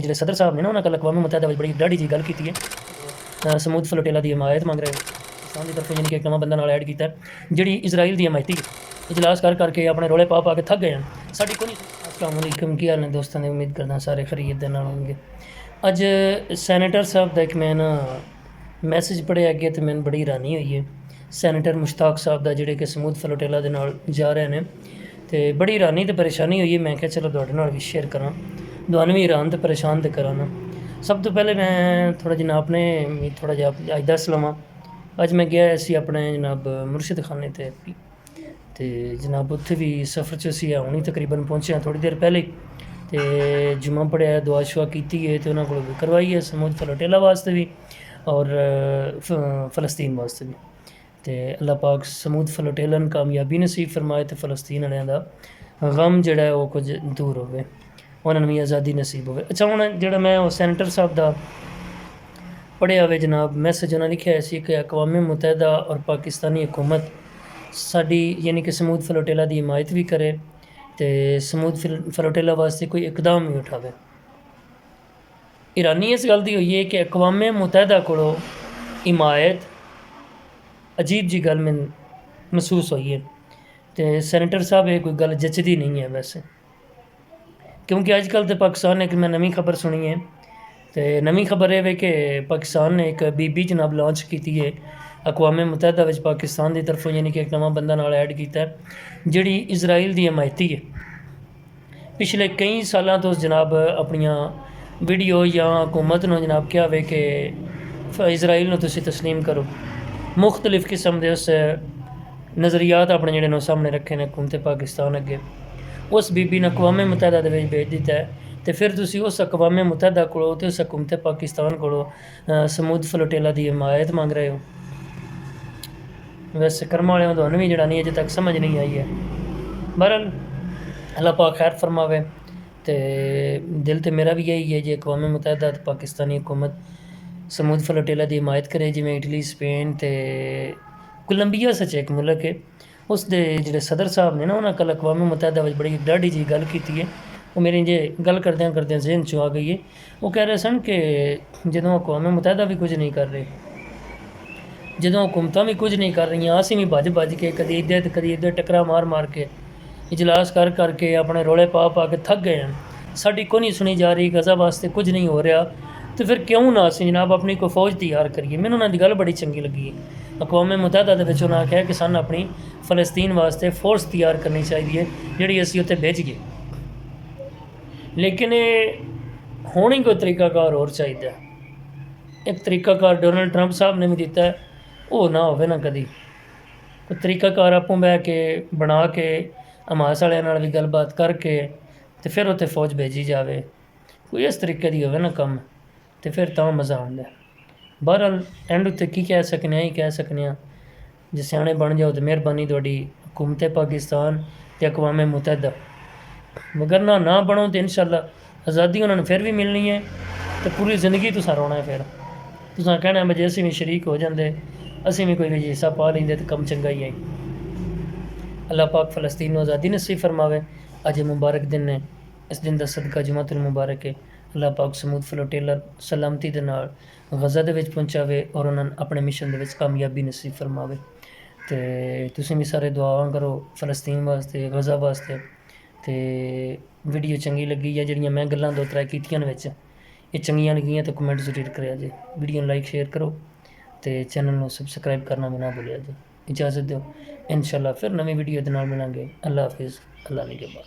ਜਿਹੜੇ ਸਦਰ ਸਾਹਿਬ ਨੇ ਨਾ ਉਹਨਾਂ ਕੱਲ੍ਹ ਅਕਵਾਮ ਮੁਤੱਹਦਾ ਵਿੱਚ ਬੜੀ ਡਾਢੀ ਜਿਹੀ ਗੱਲ ਕੀਤੀ ਹੈ। ਸਮੂਦ ਫਲੋਟੇਲਾ ਦੀ ਹਮਾਇਤ ਮੰਗ ਰਹੇ ਪਾਕਿਸਤਾਨ ਦੀ ਤਰਫੋਂ, ਯਾਨੀ ਕਿ ਇੱਕ ਨਵਾਂ ਬੰਦਾ ਨਾਲ ਐਡ ਕੀਤਾ ਜਿਹੜੀ ਇਜ਼ਰਾਈਲ ਦੀ ਹਮਾਇਤੀ ਇਜਲਾਸ ਕਰਕੇ ਆਪਣੇ ਰੌਲੇ ਪਾ ਕੇ ਥੱਕ ਗਏ ਹਨ। ਸਾਡੀ ਕੋਈ अस्सलाम वालेकुम, ਕੀ ਹਾਲ ਨੇ ਦੋਸਤਾਂ ਦੀ? ਉਮੀਦ ਕਰਦਾ ਸਾਰੇ ਖੈਰੀਅਤ ਦੇ ਨਾਲ ਹੋਣਗੇ। ਅੱਜ ਸੈਨੇਟਰ ਸਾਹਿਬ ਦਾ ਇੱਕ ਮੈਂ ਨਾ ਮੈਸੇਜ ਪੜ੍ਹਿਆ ਅੱਗੇ ਅਤੇ ਮੈਨੂੰ ਬੜੀ ਹੈਰਾਨੀ ਹੋਈ ਹੈ। ਸੈਨੇਟਰ ਮੁਸ਼ਤਾਕ ਸਾਹਿਬ ਦਾ, ਜਿਹੜੇ ਕਿ ਸਮੂਦ ਫਲੋਟੇਲਾ ਦੇ ਨਾਲ ਜਾ ਰਹੇ ਨੇ, ਅਤੇ ਬੜੀ ਹੈਰਾਨੀ ਅਤੇ ਪਰੇਸ਼ਾਨੀ ਹੋਈ ਹੈ। ਮੈਂ ਕਿਹਾ ਚਲੋ ਤੁਹਾਡੇ ਨਾਲ ਵੀ ਸ਼ੇਅਰ ਕਰਾਂ, ਤੁਹਾਨੂੰ ਵੀ ਹੈਰਾਨ ਅਤੇ ਪਰੇਸ਼ਾਨ ਤੇ ਕਰਾਂ ਨਾ। ਸਭ ਤੋਂ ਪਹਿਲੇ ਮੈਂ ਥੋੜ੍ਹਾ ਜਿਹਾ ਆਪਣੇ ਥੋੜ੍ਹਾ ਜਿਹਾ ਅੱਜ ਦੱਸ ਲਵਾਂ। ਅੱਜ ਮੈਂ ਗਿਆ ਸੀ ਆਪਣੇ ਜਨਾਬ ਮੁਰਸ਼ਿਦ ਖਾਨੇ ਤੇ ਜਨਾਬ ਉੱਥੇ ਵੀ ਸਫ਼ਰ 'ਚ ਅਸੀਂ ਹੁਣੀ ਤਕਰੀਬਨ ਪਹੁੰਚੇ ਹਾਂ ਥੋੜ੍ਹੀ ਦੇਰ ਪਹਿਲੇ, ਅਤੇ ਜੁਮਾ ਪੜ੍ਹਿਆ, ਦੁਆ ਸ਼ੁਆ ਕੀਤੀ ਹੈ ਅਤੇ ਉਹਨਾਂ ਕੋਲ ਵੀ ਕਰਵਾਈ ਹੈ ਸਮੂਦ ਫਲੋਟੇਲਾ ਵਾਸਤੇ ਵੀ ਔਰ ਫਲਸਤੀਨ ਵਾਸਤੇ ਵੀ। ਅਤੇ ਅੱਲਾਹ ਪਾਕ ਸਮੂਦ ਫਲੋਟੇਲਾ ਨੂੰ ਕਾਮਯਾਬੀ ਨਸੀਬ ਫਰਮਾਏ ਅਤੇ ਫਲਸਤੀਨ ਵਾਲਿਆਂ ਦਾ ਗਮ ਜਿਹੜਾ ਉਹ ਕੁਝ ਦੂਰ ਹੋਵੇ, ਉਹਨਾਂ ਨੂੰ ਵੀ ਆਜ਼ਾਦੀ ਨਸੀਬ ਹੋਵੇ। ਅੱਛਾ, ਹੁਣ ਜਿਹੜਾ ਮੈਂ ਉਹ ਸੈਨੇਟਰ ਸਾਹਿਬ ਦਾ ਪੜ੍ਹਿਆ ਹੋਵੇ ਜਨਾਬ ਮੈਸੇਜ, ਉਹਨਾਂ ਲਿਖਿਆ ਸੀ ਕਿ ਅਕਵਾਮ ਮੁਤੱਹਦਾ ਔਰ ਪਾਕਿਸਤਾਨੀ ਹਕੂਮਤ ਸਾਡੀ ਯਾਨੀ ਕਿ ਸਮੂਦ ਫਲੋਟੇਲਾ ਦੀ ਹਮਾਇਤ ਵੀ ਕਰੇ ਅਤੇ ਸਮੂਦ ਫਲੋਟੇਲਾ ਵਾਸਤੇ ਕੋਈ ਇਕਦਾਮ ਵੀ ਉਠਾਵੇ। ਹੈਰਾਨੀ ਇਸ ਗੱਲ ਦੀ ਹੋਈ ਹੈ ਕਿ ਅਕਵਾਮ ਮੁਤੱਹਦਾ ਕੋਲੋਂ ਹਮਾਇਤ, ਅਜੀਬ ਜੀ ਗੱਲ ਮੈਨੂੰ ਮਹਿਸੂਸ ਹੋਈ ਹੈ। ਅਤੇ ਸੈਨੇਟਰ ਸਾਹਿਬ ਇਹ ਕੋਈ ਗੱਲ ਜੱਚਦੀ ਨਹੀਂ ਹੈ ਵੈਸੇ, ਕਿਉਂਕਿ ਅੱਜ ਕੱਲ੍ਹ ਤਾਂ ਪਾਕਿਸਤਾਨ ਨੇ ਇੱਕ ਮੈਂ ਨਵੀਂ ਖਬਰ ਸੁਣੀ ਹੈ, ਅਤੇ ਨਵੀਂ ਖਬਰ ਇਹ ਵੇ ਕਿ ਪਾਕਿਸਤਾਨ ਨੇ ਇੱਕ ਬੀਬੀ ਜਨਾਬ ਲਾਂਚ ਕੀਤੀ ਹੈ ਅਕਵਾਮ ਮੁਤੱਹਦਾ ਵਿੱਚ ਪਾਕਿਸਤਾਨ ਦੀ ਤਰਫੋਂ, ਯਾਨੀ ਕਿ ਇੱਕ ਨਵਾਂ ਬੰਦਾ ਨਾਲ ਐਡ ਕੀਤਾ ਜਿਹੜੀ ਇਜ਼ਰਾਈਲ ਦੀ ਹਮਾਇਤੀ ਹੈ। ਪਿਛਲੇ ਕਈ ਸਾਲਾਂ ਤੋਂ ਜਨਾਬ ਆਪਣੀਆਂ ਵੀਡੀਓ ਜਾਂ ਹਕੂਮਤ ਨੂੰ ਜਨਾਬ ਕਿਹਾ ਵੇ ਕਿ ਇਜ਼ਰਾਈਲ ਨੂੰ ਤੁਸੀਂ ਤਸਲੀਮ ਕਰੋ। ਮੁਖਤਲਿਫ ਕਿਸਮ ਦੇ ਉਸ ਨਜ਼ਰੀਆਤ ਆਪਣੇ ਜਿਹੜੇ ਨੇ ਸਾਹਮਣੇ ਰੱਖੇ ਨੇ ਹਕੂਮਤ ਪਾਕਿਸਤਾਨ ਅੱਗੇ। ਉਸ ਬੀਬੀ ਨੇ ਅਕਵਾਮ ਮੁਤੱਹਦਾ ਦੇ ਵਿੱਚ ਭੇਜ ਦਿੱਤਾ ਹੈ, ਅਤੇ ਫਿਰ ਤੁਸੀਂ ਉਸ ਅਕਵਾਮ ਮੁਤੱਹਦਾ ਕੋਲੋਂ ਅਤੇ ਉਸ ਹਕੂਮਤ ਪਾਕਿਸਤਾਨ ਕੋਲੋਂ ਸਮੂਦ ਫਲੋਟੇਲਾ ਦੀ ਹਮਾਇਤ ਮੰਗ ਰਹੇ ਹੋ। ਵੈਸੇ ਕਰਮ ਵਾਲਿਆਂ ਤੁਹਾਨੂੰ ਵੀ ਜਿਹੜਾ ਨਹੀਂ ਅਜੇ ਤੱਕ ਸਮਝ ਨਹੀਂ ਆਈ ਹੈ। ਬਹਰਹਾਲ ਅੱਲਾਹ ਪਾਕ ਖੈਰ ਫਰਮਾਵੇ, ਅਤੇ ਦਿਲ ਤੇ ਮੇਰਾ ਵੀ ਇਹੀ ਹੈ ਜੇ ਅਕਵਾਮ ਮੁਤੱਹਦਾ ਅਤੇ ਪਾਕਿਸਤਾਨੀ ਹਕੂਮਤ ਸਮੂਦ ਫਲੋਟੇਲਾ ਦੀ ਹਮਾਇਤ ਕਰੇ। ਜਿਵੇਂ ਇਟਲੀ, ਸਪੇਨ ਅਤੇ ਕੋਲੰਬੀਆ ਸੱਚ ਇੱਕ ਮੁਲਕ ਹੈ, ਉਸ ਦੇ ਜਿਹੜੇ ਸਦਰ ਸਾਹਿਬ ਨੇ ਨਾ ਉਹਨਾਂ ਕੱਲ੍ਹ ਅਕਵਾਮ ਮੁਤੱਹਦਾ ਵਿੱਚ ਬੜੀ ਡਾਢੀ ਜਿਹੀ ਗੱਲ ਕੀਤੀ ਹੈ। ਉਹ ਮੇਰੀ ਜੇ ਗੱਲ ਕਰਦਿਆਂ ਜ਼ਿਹਨ 'ਚੋਂ ਆ ਗਈ ਹੈ। ਉਹ ਕਹਿ ਰਹੇ ਸਨ ਕਿ ਜਦੋਂ ਅਕਵਾਮ ਮੁਤੱਹਦਾ ਵੀ ਕੁਝ ਨਹੀਂ ਕਰ ਰਹੇ, ਜਦੋਂ ਹਕੂਮਤਾਂ ਵੀ ਕੁਝ ਨਹੀਂ ਕਰ ਰਹੀਆਂ, ਅਸੀਂ ਵੀ ਭੱਜ ਕੇ ਕਦੀ ਇੱਧਰ ਅਤੇ ਕਦੀ ਇੱਧਰ ਟੱਕਰਾਂ ਮਾਰ ਕੇ ਇਜਲਾਸ ਕਰਕੇ ਆਪਣੇ ਰੌਲੇ ਪਾ ਕੇ ਥੱਕ ਗਏ ਹਨ। ਸਾਡੀ ਕੋਈ ਨਹੀਂ ਸੁਣੀ ਜਾ ਰਹੀ, ਗਜ਼ਾ ਵਾਸਤੇ ਕੁਝ ਨਹੀਂ ਹੋ ਰਿਹਾ, ਅਤੇ ਫਿਰ ਕਿਉਂ ਨਾ ਅਸੀਂ ਜਨਾਬ ਆਪਣੀ ਕੋਈ ਫੌਜ ਤਿਆਰ ਕਰੀਏ। ਮੈਨੂੰ ਉਹਨਾਂ ਦੀ ਗੱਲ ਬੜੀ ਚੰਗੀ ਲੱਗੀ ਹੈ। ਅਕਵਾਮ ਮੁਤੱਹਦਾ ਦੇ ਵਿੱਚ ਉਹਨਾਂ ਕਿਹਾ ਕਿ ਸਾਨੂੰ ਆਪਣੀ ਫਲਸਤੀਨ ਵਾਸਤੇ ਫੋਰਸ ਤਿਆਰ ਕਰਨੀ ਚਾਹੀਦੀ ਹੈ ਜਿਹੜੀ ਅਸੀਂ ਉੱਥੇ ਭੇਜੀਏ, ਲੇਕਿਨ ਇਹ ਹੋਣੀ ਕੋਈ ਤਰੀਕਾਕਾਰ ਹੋਰ ਚਾਹੀਦਾ। ਇੱਕ ਤਰੀਕਾਕਾਰ ਡੋਨਲਡ ਟਰੰਪ ਸਾਹਿਬ ਨੇ ਵੀ ਦਿੱਤਾ ਹੈ, ਉਹ ਨਾ ਹੋਵੇ ਨਾ ਕਦੀ। ਕੋਈ ਤਰੀਕਾਕਾਰ ਆਪੋਂ ਬਹਿ ਕੇ ਬਣਾ ਕੇ ਹਮਾਸ ਵਾਲਿਆਂ ਨਾਲ ਵੀ ਗੱਲਬਾਤ ਕਰਕੇ ਅਤੇ ਫਿਰ ਉੱਥੇ ਫੌਜ ਭੇਜੀ ਜਾਵੇ, ਕੋਈ ਇਸ ਤਰੀਕੇ ਦੀ ਹੋਵੇ ਨਾ ਕੰਮ, ਅਤੇ ਫਿਰ ਤਾਂ ਮਜ਼ਾ ਆਉਂਦਾ। ਬਹਰਹਾਲ ਐਂਡ ਉੱਤੇ ਕੀ ਕਹਿ ਸਕਦੇ ਹਾਂ, ਇਹੀ ਕਹਿ ਸਕਦੇ ਹਾਂ ਜੇ ਸਿਆਣੇ ਬਣ ਜਾਓ ਤਾਂ ਮਿਹਰਬਾਨੀ ਤੁਹਾਡੀ ਹਕੂਮਤ ਪਾਕਿਸਤਾਨ ਅਤੇ ਅਕਵਾਮ ਮੁਤੱਹਦਾ। ਮਗਰ ਨਾ ਬਣੋ ਤਾਂ ਇਨਸ਼ਾਅੱਲਾ ਆਜ਼ਾਦੀ ਉਹਨਾਂ ਨੂੰ ਫਿਰ ਵੀ ਮਿਲਣੀ ਹੈ, ਅਤੇ ਪੂਰੀ ਜ਼ਿੰਦਗੀ ਤੁਸੀਂ ਰੋਣਾ। ਫਿਰ ਤੁਸੀਂ ਕਹਿਣਾ ਜੇ ਅਸੀਂ ਵੀ ਸ਼ਰੀਕ ਹੋ ਜਾਂਦੇ, ਅਸੀਂ ਵੀ ਕੋਈ ਵੀ ਹਿੱਸਾ ਪਾ ਲੈਂਦੇ ਤਾਂ ਕੰਮ ਚੰਗਾ ਹੀ ਹੈ। ਅੱਲਾਹ ਪਾਕ ਫਲਸਤੀਨ ਨੂੰ ਆਜ਼ਾਦੀ ਨਸੀਬ ਫਰਮਾਵੇ। ਅੱਜ ਮੁਬਾਰਕ ਦਿਨ ਹੈ, ਇਸ ਦਿਨ ਦਾ ਸਦਕਾ ਜੁਮਾਤੁਲ ਮੁਬਾਰਕ ਹੈ। ਅੱਲਾਹ ਪਾਕ ਸਮੂਦ ਫਲੋਟੇਲਾ ਸਲਾਮਤੀ ਦੇ ਨਾਲ ਗਜ਼ਾ ਦੇ ਵਿੱਚ ਪਹੁੰਚਾਵੇ ਔਰ ਉਹਨਾਂ ਨੂੰ ਆਪਣੇ ਮਿਸ਼ਨ ਦੇ ਵਿੱਚ ਕਾਮਯਾਬੀ ਨਸੀਬ ਫਰਮਾਵੇ। ਅਤੇ ਤੁਸੀਂ ਵੀ ਸਾਰੇ ਦੁਆਵਾਂ ਕਰੋ ਫਲਸਤੀਨ ਵਾਸਤੇ, ਗਜ਼ਾ ਵਾਸਤੇ। ਅਤੇ ਵੀਡੀਓ ਚੰਗੀ ਲੱਗੀ ਜਾਂ ਜਿਹੜੀਆਂ ਮੈਂ ਗੱਲਾਂ ਦੋ ਤਰਾ ਕੀਤੀਆਂ ਵਿੱਚ ਇਹ ਚੰਗੀਆਂ ਲੱਗੀਆਂ ਤਾਂ ਕਮੈਂਟ ਜ਼ਰੂਰ ਕਰਿਆ ਜੇ। ਵੀਡੀਓ ਨੂੰ ਲਾਈਕ ਸ਼ੇਅਰ ਕਰੋ ਅਤੇ ਚੈਨਲ ਨੂੰ ਸਬਸਕ੍ਰਾਈਬ ਕਰਨਾ ਵੀ ਨਾ ਭੁੱਲਿਆ ਜੇ। ਇਜਾਜ਼ਤ ਦਿਓ, ਇਨਸ਼ਾਅੱਲਾ ਫਿਰ ਨਵੀਂ ਵੀਡੀਓ ਦੇ ਨਾਲ ਮਿਲਾਂਗੇ। ਅੱਲਾਹ ਹਾਫਿਜ਼, ਅੱਲਾਹ ਨਿਗਹਿਬਾਨ।